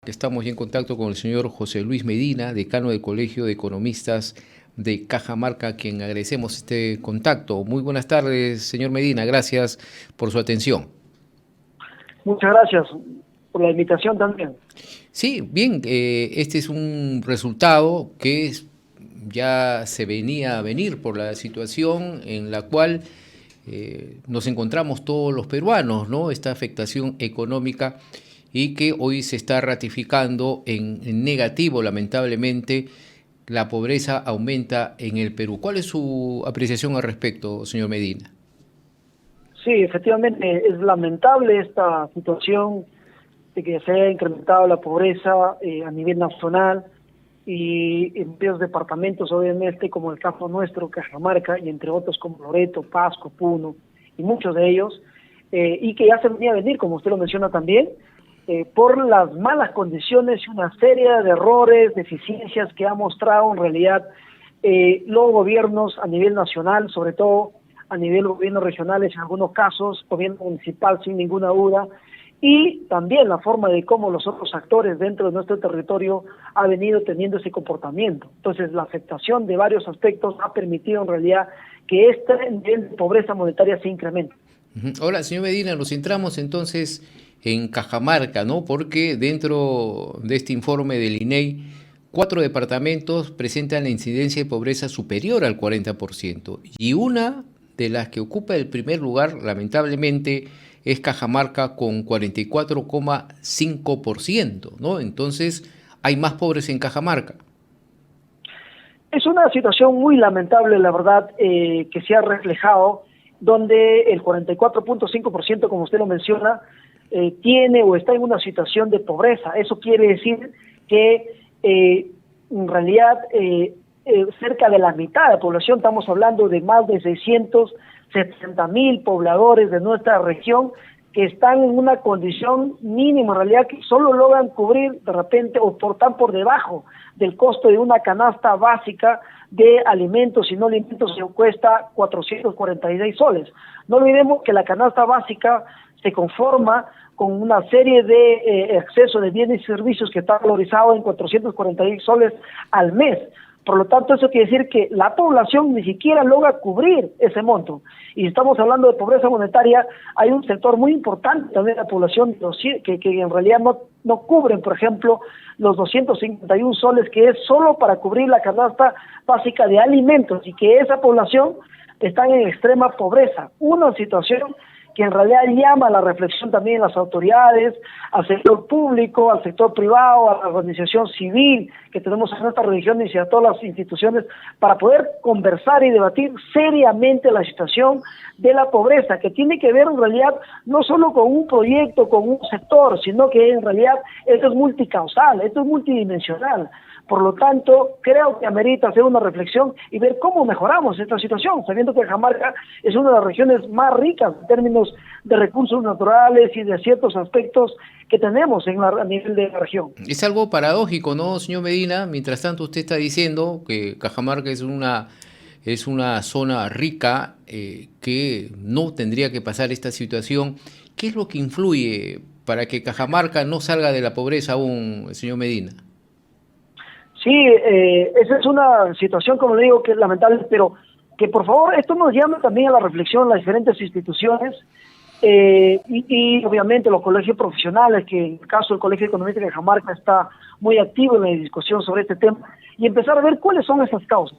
que estamos ya en contacto con el señor José Luis Medina, decano del Colegio de Economistas de Cajamarca, a quien agradecemos este contacto. Muy buenas tardes, señor Medina, gracias por su atención. Muchas gracias por la invitación también. Sí, bien, este es un resultado que ya se venía a venir por la situación en la cual nos encontramos todos los peruanos, ¿no? Esta afectación económica y que hoy se está ratificando en negativo, lamentablemente. La pobreza aumenta en el Perú. ¿Cuál es su apreciación al respecto, señor Medina? Sí, efectivamente es lamentable esta situación de que se haya incrementado la pobreza a nivel nacional y en varios departamentos, obviamente, como el caso nuestro, Cajamarca, y entre otros como Loreto, Pasco, Puno, y muchos de ellos, y que ya se venía a venir, como usted lo menciona también, por las malas condiciones y una serie de errores, deficiencias que ha mostrado en realidad los gobiernos a nivel nacional, sobre todo a nivel gobiernos regionales en algunos casos, gobierno municipal sin ninguna duda, y también la forma de cómo los otros actores dentro de nuestro territorio ha venido teniendo ese comportamiento. Entonces, la afectación de varios aspectos ha permitido en realidad que este nivel de pobreza monetaria se incremente. Ahora, señor Medina, nos centramos entonces en Cajamarca, ¿no? Porque dentro de este informe del INEI, 4 departamentos presentan la incidencia de pobreza superior al 40%, y una de las que ocupa el primer lugar, lamentablemente, es Cajamarca con 44,5%, ¿no? Entonces, hay más pobres en Cajamarca. Es una situación muy lamentable, la verdad, que se ha reflejado, donde el 44,5%, como usted lo menciona, tiene o está en una situación de pobreza. Eso quiere decir que en realidad cerca de la mitad de la población, estamos hablando de más de 670,000 pobladores de nuestra región, que están en una condición mínima, en realidad que solo logran cubrir de repente o están por debajo del costo de una canasta básica de alimentos y no alimentos que cuesta 446 soles. No olvidemos que la canasta básica se conforma con una serie de acceso de bienes y servicios que está valorizado en 446 soles al mes. Por lo tanto, eso quiere decir que la población ni siquiera logra cubrir ese monto. Y estamos hablando de pobreza monetaria, hay un sector muy importante también de la población que en realidad no cubren, por ejemplo, los 251 soles, que es solo para cubrir la canasta básica de alimentos, y que esa población está en extrema pobreza. Una situación que en realidad llama a la reflexión también a las autoridades, al sector público, al sector privado, a la organización civil que tenemos en nuestras regiones y a todas las instituciones, para poder conversar y debatir seriamente la situación de la pobreza, que tiene que ver en realidad no solo con un proyecto, con un sector, sino que en realidad esto es multicausal, esto es multidimensional. Por lo tanto, creo que amerita hacer una reflexión y ver cómo mejoramos esta situación, sabiendo que Cajamarca es una de las regiones más ricas en términos de recursos naturales y de ciertos aspectos que tenemos a nivel de la región. Es algo paradójico, ¿no, señor Medina? Mientras tanto, usted está diciendo que Cajamarca es una zona rica, que no tendría que pasar esta situación. ¿Qué es lo que influye para que Cajamarca no salga de la pobreza aún, señor Medina? Sí, esa es una situación, como le digo, que es lamentable, pero que por favor esto nos llame también a la reflexión en las diferentes instituciones y obviamente los colegios profesionales, que en el caso del Colegio Económico de Cajamarca está muy activo en la discusión sobre este tema, y empezar a ver cuáles son esas causas.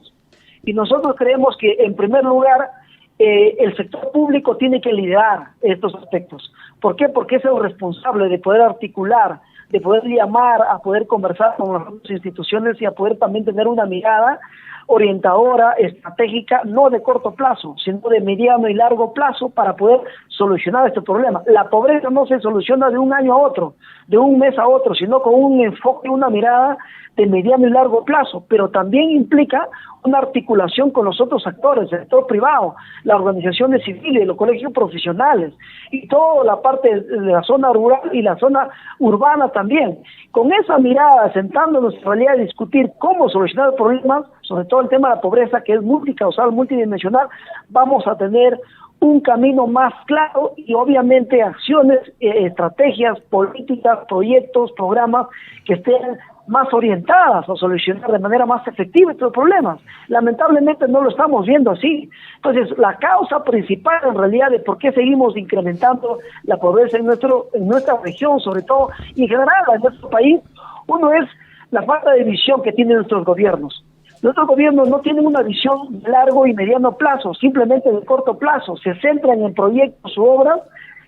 Y nosotros creemos que, en primer lugar, el sector público tiene que liderar estos aspectos. ¿Por qué? Porque es el responsable de poder articular, de poder llamar, a poder conversar con las instituciones y a poder también tener una mirada orientadora, estratégica, no de corto plazo, sino de mediano y largo plazo, para poder solucionar este problema. La pobreza no se soluciona de un año a otro, de un mes a otro, sino con un enfoque, una mirada de mediano y largo plazo, pero también implica una articulación con los otros actores, el sector privado, las organizaciones civiles, los colegios profesionales y toda la parte de la zona rural y la zona urbana también. Con esa mirada, sentándonos en realidad a discutir cómo solucionar problemas, sobre todo el tema de la pobreza, que es multicausal, multidimensional, vamos a tener un camino más claro y obviamente acciones, estrategias, políticas, proyectos, programas que estén más orientadas a solucionar de manera más efectiva estos problemas. Lamentablemente no lo estamos viendo así. Entonces, la causa principal en realidad de por qué seguimos incrementando la pobreza en nuestra región, sobre todo, y en general en nuestro país, uno es la falta de visión que tienen nuestros gobiernos. Nuestros gobiernos no tienen una visión de largo y mediano plazo, simplemente de corto plazo. Se centran en proyectos u obras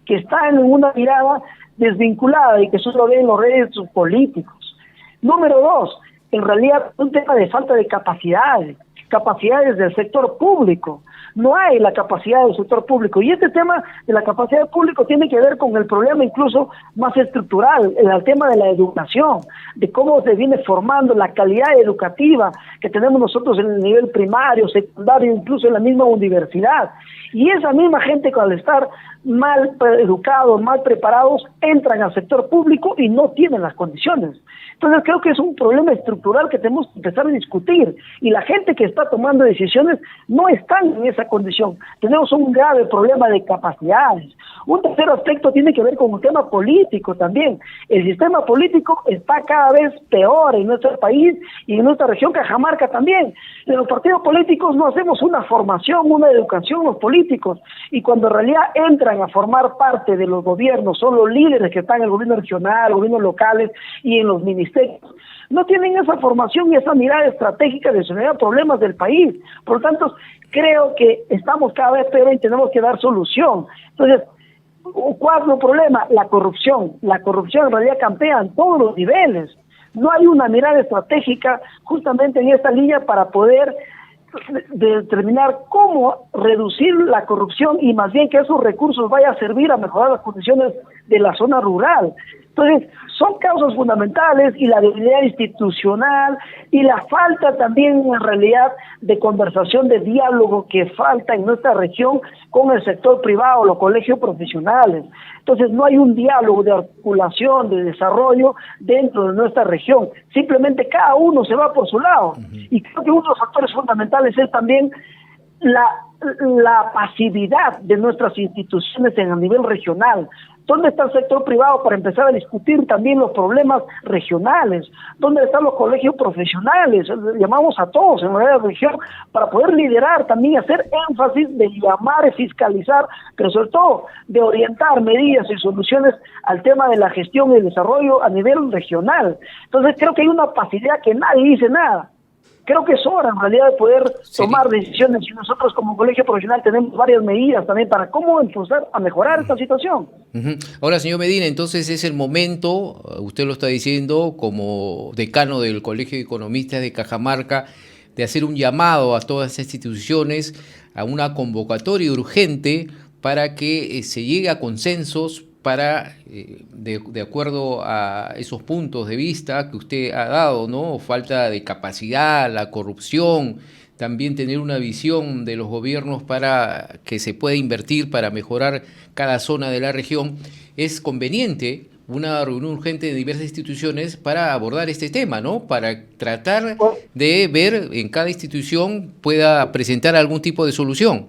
que están en una mirada desvinculada y que solo ven los réditos políticos. Número 2, en realidad es un tema de falta de capacidades del sector público. No hay la capacidad del sector público. Y este tema de la capacidad del público tiene que ver con el problema incluso más estructural, el tema de la educación, de cómo se viene formando la calidad educativa que tenemos nosotros en el nivel primario, secundario, incluso en la misma universidad. Y esa misma gente, al estar mal educados, mal preparados, entran al sector público y no tienen las condiciones. Entonces creo que es un problema estructural que tenemos que empezar a discutir, y la gente que está tomando decisiones no están en esa condición. Tenemos un grave problema de capacidades. Un tercer aspecto tiene que ver con un tema político también. El sistema político está cada vez peor en nuestro país y en nuestra región, Cajamarca también. En los partidos políticos no hacemos una formación, una educación los políticos, y cuando en realidad entran a formar parte de los gobiernos, son los líderes que están en el gobierno regional, gobiernos locales y en los ministerios, no tienen esa formación y esa mirada estratégica de solucionar problemas del país. Por lo tanto, creo que estamos cada vez peor y tenemos que dar solución. Entonces, cuarto problema, la corrupción. La corrupción en realidad campea en todos los niveles. No hay una mirada estratégica justamente en esta línea para poder determinar cómo reducir la corrupción y más bien que esos recursos vayan a servir a mejorar las condiciones de la zona rural. Entonces, son causas fundamentales, y la debilidad institucional y la falta también en realidad de conversación, de diálogo que falta en nuestra región con el sector privado, los colegios profesionales. Entonces no hay un diálogo de articulación, de desarrollo dentro de nuestra región. Simplemente cada uno se va por su lado. Y creo que uno de los factores fundamentales es también la pasividad de nuestras instituciones en el nivel regional. ¿Dónde está el sector privado para empezar a discutir también los problemas regionales? ¿Dónde están los colegios profesionales? Llamamos a todos en la región para poder liderar, también hacer énfasis de llamar y fiscalizar, pero sobre todo de orientar medidas y soluciones al tema de la gestión y el desarrollo a nivel regional. Entonces creo que hay una pasividad que nadie dice nada. Creo que es hora en realidad de poder tomar decisiones, y nosotros como colegio profesional tenemos varias medidas también para cómo empezar a mejorar esta situación. Ahora, señor Medina, entonces es el momento, usted lo está diciendo como decano del Colegio de Economistas de Cajamarca, de hacer un llamado a todas estas instituciones a una convocatoria urgente para que se llegue a consensos para, de acuerdo a esos puntos de vista que usted ha dado, ¿no? Falta de capacidad, la corrupción, también tener una visión de los gobiernos para que se pueda invertir para mejorar cada zona de la región. Es conveniente una reunión urgente de diversas instituciones para abordar este tema, ¿no? Para tratar de ver en cada institución pueda presentar algún tipo de solución.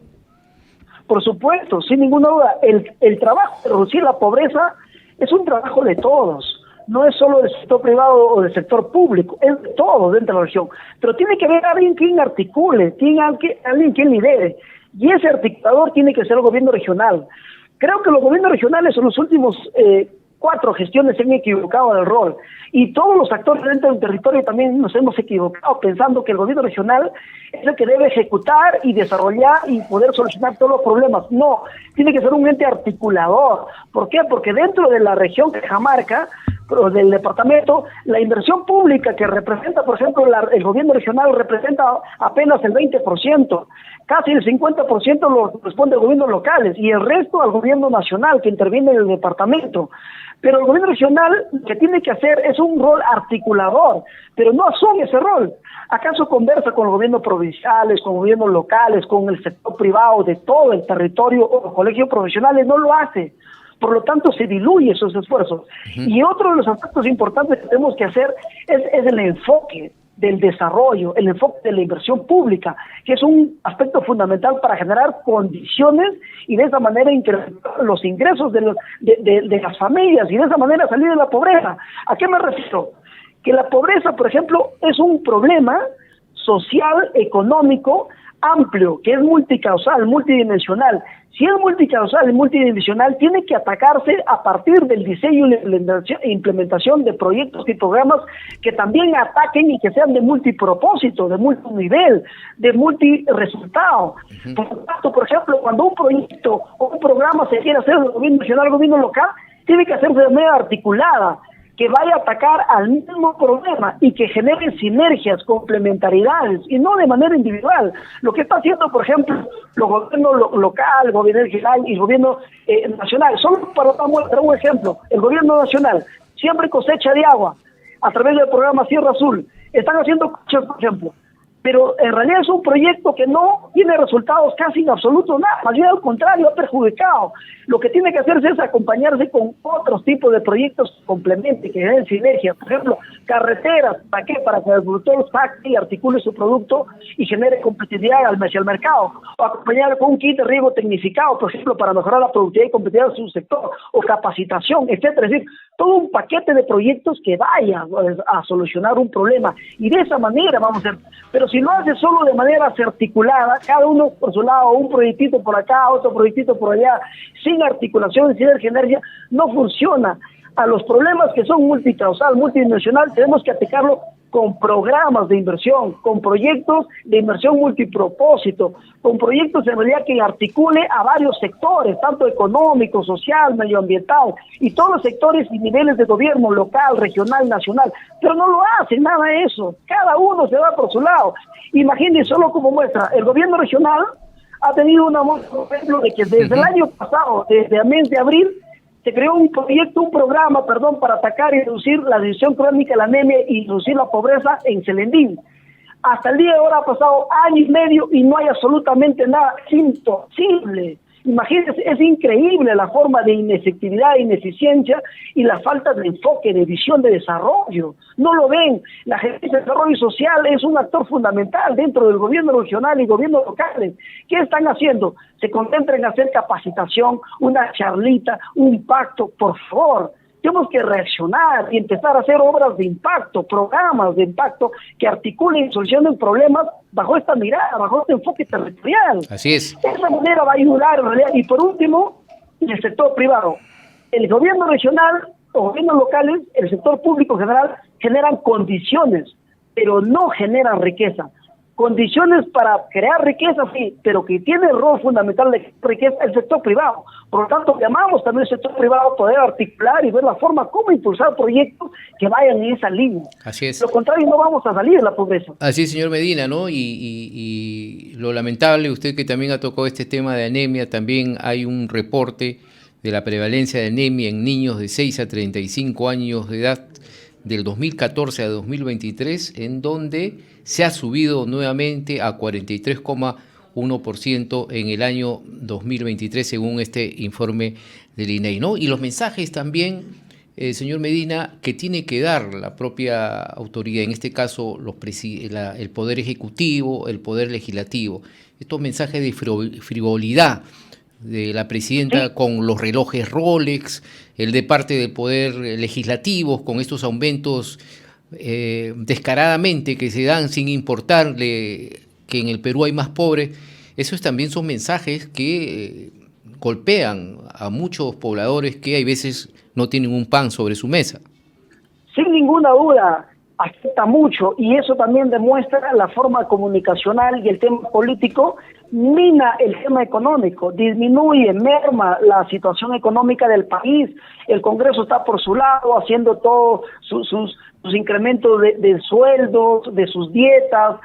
Por supuesto, sin ninguna duda, el trabajo de reducir la pobreza es un trabajo de todos, no es solo del sector privado o del sector público, es de todos dentro de la región, pero tiene que haber alguien quien articule, alguien quien lidere, y ese articulador tiene que ser el gobierno regional. Creo que los gobiernos regionales en los últimos 4 gestiones se han equivocado del rol, y todos los actores dentro del territorio también nos hemos equivocado pensando que el gobierno regional es el que debe ejecutar y desarrollar y poder solucionar todos los problemas. No, tiene que ser un ente articulador. ¿Por qué? Porque dentro de la región Cajamarca, del departamento, la inversión pública que representa, por ejemplo, el gobierno regional representa apenas el 20%, casi el 50% lo corresponde a gobiernos locales y el resto al gobierno nacional que interviene en el departamento. Pero el gobierno regional lo que tiene que hacer es un rol articulador, pero no asume ese rol. ¿Acaso conversa con los gobiernos provinciales, con gobiernos locales, con el sector privado de todo el territorio o los colegios profesionales? No lo hace. Por lo tanto, se diluye esos esfuerzos. Y otro de los aspectos importantes que tenemos que hacer es el enfoque. del desarrollo, el enfoque de la inversión pública, que es un aspecto fundamental para generar condiciones y de esa manera incrementar los ingresos de las familias y de esa manera salir de la pobreza. ¿A qué me refiero? Que la pobreza, por ejemplo, es un problema social, económico, amplio, que es multicausal, multidimensional. Si es multicausal y multidimensional, tiene que atacarse a partir del diseño e implementación de proyectos y programas que también ataquen y que sean de multipropósito, de multinivel, de multiresultado. Por lo tanto, por ejemplo, cuando un proyecto o un programa se quiere hacer del gobierno nacional, gobierno local, tiene que hacerse de manera articulada, que vaya a atacar al mismo problema y que genere sinergias, complementariedades y no de manera individual. Lo que está haciendo, por ejemplo, los gobiernos local, el gobierno regional y el gobierno nacional. Solo para dar un ejemplo, el gobierno nacional siempre cosecha de agua a través del programa Sierra Azul. Están haciendo coches, por ejemplo, pero en realidad es un proyecto que no tiene resultados casi en absoluto nada, más bien al contrario, ha perjudicado. Lo que tiene que hacerse es acompañarse con otros tipos de proyectos que complementen, que den sinergia. Por ejemplo, carreteras, ¿para qué? Para que el productor saque y articule su producto y genere competitividad hacia el mercado. O acompañar con un kit de riego tecnificado, por ejemplo, para mejorar la productividad y competitividad de su sector, o capacitación, etcétera. Es decir, todo un paquete de proyectos que vaya a solucionar un problema. Y de esa manera vamos a hacer. Pero si lo hace solo de manera articulada, cada uno por su lado, un proyectito por acá, otro proyectito por allá, sin articulación, sin sinergia, no funciona. A los problemas que son multicausal, multidimensional, tenemos que atacarlo con programas de inversión, con proyectos de inversión multipropósito, con proyectos en realidad que articule a varios sectores, tanto económico, social, medioambiental, y todos los sectores y niveles de gobierno, local, regional, nacional, pero no lo hacen nada de eso, cada uno se va por su lado. Imagínense, solo como muestra, el gobierno regional ha tenido una muestra, por ejemplo, de que desde el año pasado, desde el mes de abril, se creó un programa, para atacar y reducir la división crónica, la anemia y reducir la pobreza en Selendín. Hasta el día de ahora ha pasado año y medio y no hay absolutamente nada. Es imposible. Imagínense, es increíble la forma de inefectividad, ineficiencia y la falta de enfoque, de visión de desarrollo. No lo ven. La Gerencia de Desarrollo Social es un actor fundamental dentro del gobierno regional y gobiernos locales. ¿Qué están haciendo? Se concentran en hacer capacitación, una charlita, un pacto. Por favor, tenemos que reaccionar y empezar a hacer obras de impacto, programas de impacto que articulen y solucionen problemas bajo esta mirada, bajo este enfoque territorial. Así es. De esa manera va a ayudar en realidad. Y por último, el sector privado. El gobierno regional, los gobiernos locales, el sector público en general, generan condiciones, pero no generan riqueza. Condiciones para crear riqueza, sí, pero que tiene el rol fundamental de riqueza el sector privado. Por lo tanto, llamamos también al sector privado a poder articular y ver la forma como impulsar proyectos que vayan en esa línea. Así es. Lo contrario, no vamos a salir de la pobreza. Así es, señor Medina, ¿no? Y lo lamentable, usted que también ha tocado este tema de anemia, también hay un reporte de la prevalencia de anemia en niños de 6 a 35 años de edad del 2014 a 2023, en donde se ha subido nuevamente a 43,1% en el año 2023, según este informe del INEI, ¿no? Y los mensajes también, señor Medina, que tiene que dar la propia autoridad, en este caso el Poder Ejecutivo, el Poder Legislativo, estos mensajes de frivolidad de la presidenta, sí, con los relojes Rolex, el de parte del Poder Legislativo, con estos aumentos descaradamente que se dan sin importarle que en el Perú hay más pobres. Esos también son mensajes que golpean a muchos pobladores que hay veces no tienen un pan sobre su mesa. Sin ninguna duda, afecta mucho, y eso también demuestra la forma comunicacional y el tema político mina el tema económico, disminuye, merma la situación económica del país. El Congreso está por su lado haciendo todos sus incrementos de sueldos, de sus dietas,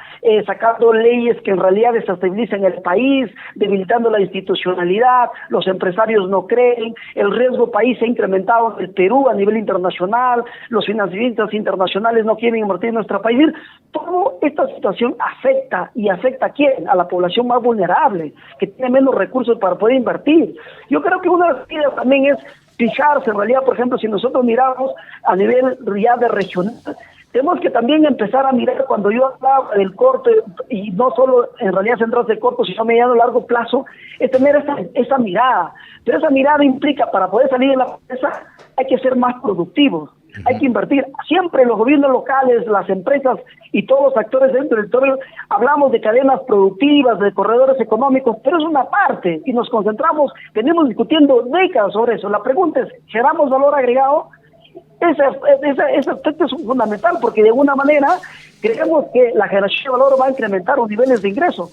sacando leyes que en realidad desestabilizan el país, debilitando la institucionalidad, los empresarios no creen, el riesgo país se ha incrementado en el Perú a nivel internacional, los financiistas internacionales no quieren invertir en nuestro país. Toda esta situación afecta, ¿y afecta a quién? A la población más vulnerable, que tiene menos recursos para poder invertir. Yo creo que una de las ideas también es fijarse, en realidad, por ejemplo, si nosotros miramos a nivel ya de regional, Tenemos que también empezar a mirar, cuando yo hablaba del corto, y no solo en realidad centrarse en corto, sino a mediano y largo plazo, es tener esa mirada. Pero esa mirada implica, para poder salir de la pobreza, hay que ser más productivos, hay que invertir. Siempre los gobiernos locales, las empresas y todos los actores dentro del territorio, hablamos de cadenas productivas, de corredores económicos, pero es una parte, y nos concentramos, venimos discutiendo décadas sobre eso. La pregunta es, ¿generamos valor agregado? Ese aspecto es fundamental, porque de alguna manera creemos que la generación de valor va a incrementar los niveles de ingreso.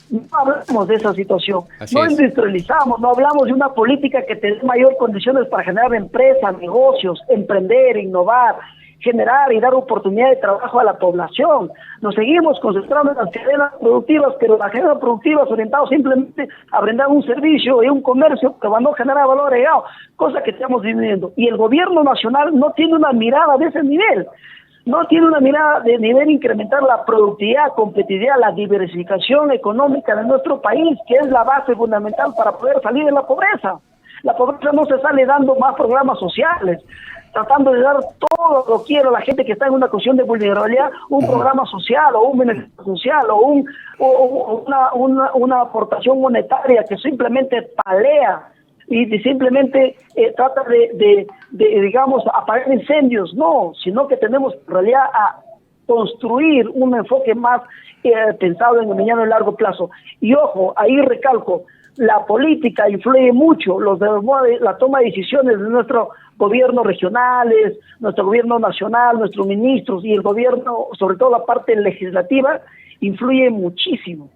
No hablamos de esa situación, no industrializamos, no hablamos de una política que te dé mayor condiciones para generar empresas, negocios, emprender, innovar, generar y dar oportunidad de trabajo a la población. Nos seguimos concentrando en las cadenas productivas, pero las cadenas productivas orientadas simplemente a brindar un servicio y un comercio que van a generar valor agregado, cosa que estamos viviendo. Y el gobierno nacional no tiene una mirada de ese nivel. No tiene una mirada de nivel incrementar la productividad, competitividad, la diversificación económica de nuestro país, que es la base fundamental para poder salir de la pobreza. La pobreza no se sale dando más programas sociales, tratando de dar todo lo que quiera a la gente que está en una condición de vulnerabilidad, un programa social o un beneficio social o una aportación monetaria que simplemente palea y simplemente trata de digamos, apagar incendios. No, sino que tenemos en realidad a construir un enfoque más pensado en el mediano y largo plazo. Y ojo, ahí recalco, la política influye mucho, la toma de decisiones de nuestros gobiernos regionales, nuestro gobierno nacional, nuestros ministros y el gobierno, sobre todo la parte legislativa, influye muchísimo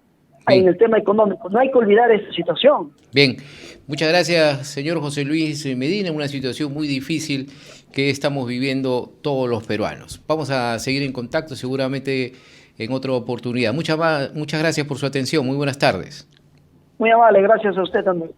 en el tema económico. No hay que olvidar esa situación. Bien, muchas gracias, señor José Luis Medina, una situación muy difícil que estamos viviendo todos los peruanos. Vamos a seguir en contacto seguramente en otra oportunidad. Muchas gracias por su atención, muy buenas tardes. Muy amable, gracias a usted también.